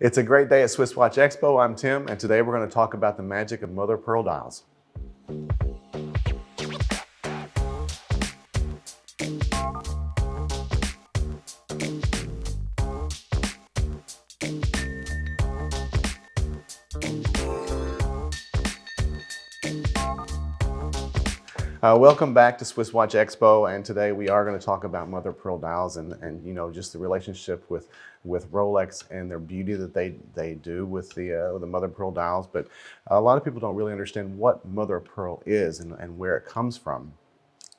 It's a great day at Swiss Watch Expo. I'm Tim, and today we're going to talk about the magic of mother of pearl dials. Welcome back to Swiss Watch Expo, and today we are going to talk about mother of pearl dials and you know, just the relationship with Rolex and their beauty that they do with the mother of pearl dials. But a lot of people don't really understand what mother of pearl is and where it comes from.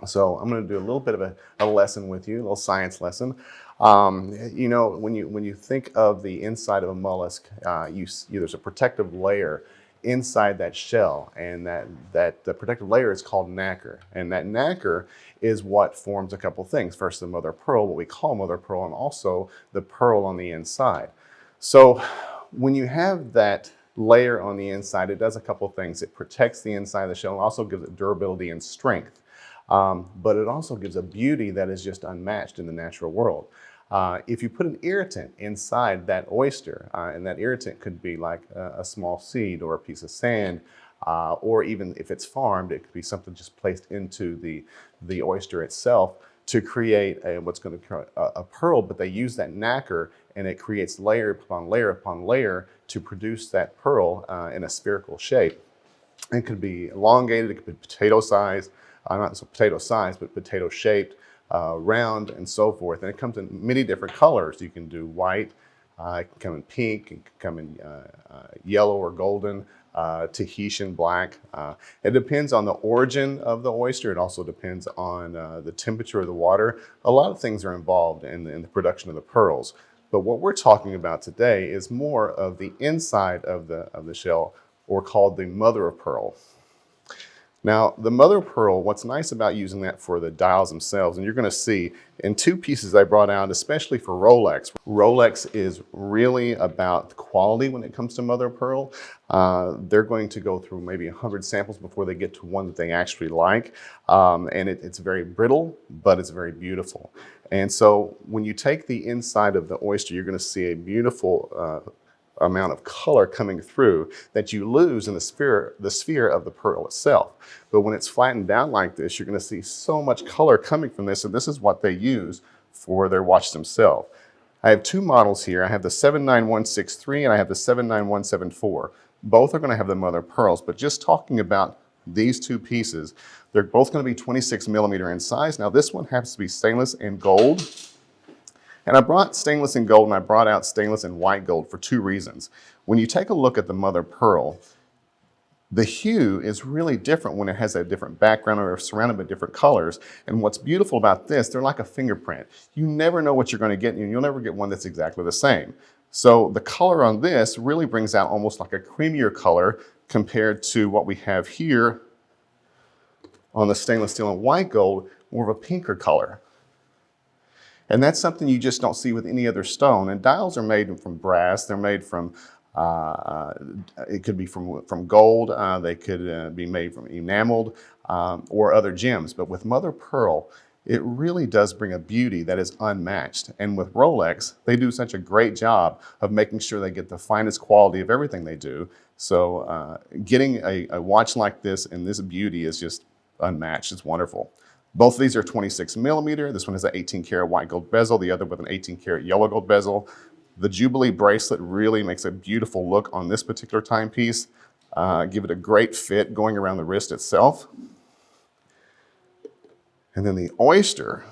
So I'm going to do a little bit of a lesson with you, a little science lesson. You know, when you think of the inside of a mollusk, there's a protective layer inside that shell, and the protective layer is called nacre, and that nacre is what forms a couple things. First, the mother of pearl, what we call mother of pearl, and also the pearl on the inside. So when you have that layer on the inside, it does a couple things. It protects the inside of the shell and also gives it durability and strength, but it also gives a beauty that is just unmatched in the natural world. If you put an irritant inside that oyster, and that irritant could be like a small seed or a piece of sand, or even if it's farmed, it could be something just placed into the oyster itself to create what's going to create a pearl. But they use that nacre, and it creates layer upon layer upon layer to produce that pearl in a spherical shape. It could be elongated, it could be potato size, not so potato size, but potato shaped. Round and so forth, and it comes in many different colors. You can do white, it can come in pink, it can come in yellow or golden, Tahitian black. It depends on the origin of the oyster. It also depends on the temperature of the water. A lot of things are involved in the production of the pearls. But what we're talking about today is more of the inside of the shell, or called the mother of pearl. Now, the mother of pearl, what's nice about using that for the dials themselves, and you're going to see in two pieces I brought out, especially for Rolex. Rolex is really about quality when it comes to mother of pearl. They're going to go through maybe 100 samples before they get to one that they actually like. And it's very brittle, but it's very beautiful. And so when you take the inside of the oyster, you're going to see a beautiful amount of color coming through that you lose in the sphere of the pearl itself. But when it's flattened down like this, you're going to see so much color coming from this, and this is what they use for their watch themselves. I have two models here. I have the 79163 and I have the 79174. Both are going to have the mother of pearls, but just talking about these two pieces, they're both going to be 26 millimeter in size. Now this one happens to be stainless and gold. And I brought stainless and gold, and I brought out stainless and white gold for two reasons. When you take a look at the mother of pearl, the hue is really different when it has a different background or surrounded by different colors. And what's beautiful about this, they're like a fingerprint. You never know what you're going to get, and you'll never get one that's exactly the same. So the color on this really brings out almost like a creamier color compared to what we have here on the stainless steel and white gold, more of a pinker color. And that's something you just don't see with any other stone. And dials are made from brass. They're made from, it could be from gold. They could be made from enameled or other gems. But with mother of pearl, it really does bring a beauty that is unmatched. And with Rolex, they do such a great job of making sure they get the finest quality of everything they do. So getting a watch like this and this beauty is just unmatched. It's wonderful. Both of these are 26 millimeter. This one has an 18 karat white gold bezel, the other with an 18 karat yellow gold bezel. The Jubilee bracelet really makes a beautiful look on this particular timepiece. Give it a great fit going around the wrist itself. And then the oyster,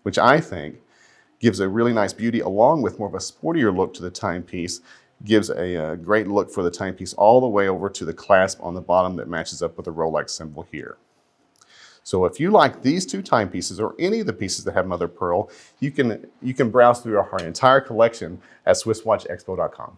which I think gives a really nice beauty along with more of a sportier look to the timepiece, gives a great look for the timepiece all the way over to the clasp on the bottom that matches up with the Rolex symbol here. So if you like these two timepieces or any of the pieces that have mother of pearl, you can browse through our entire collection at SwissWatchExpo.com.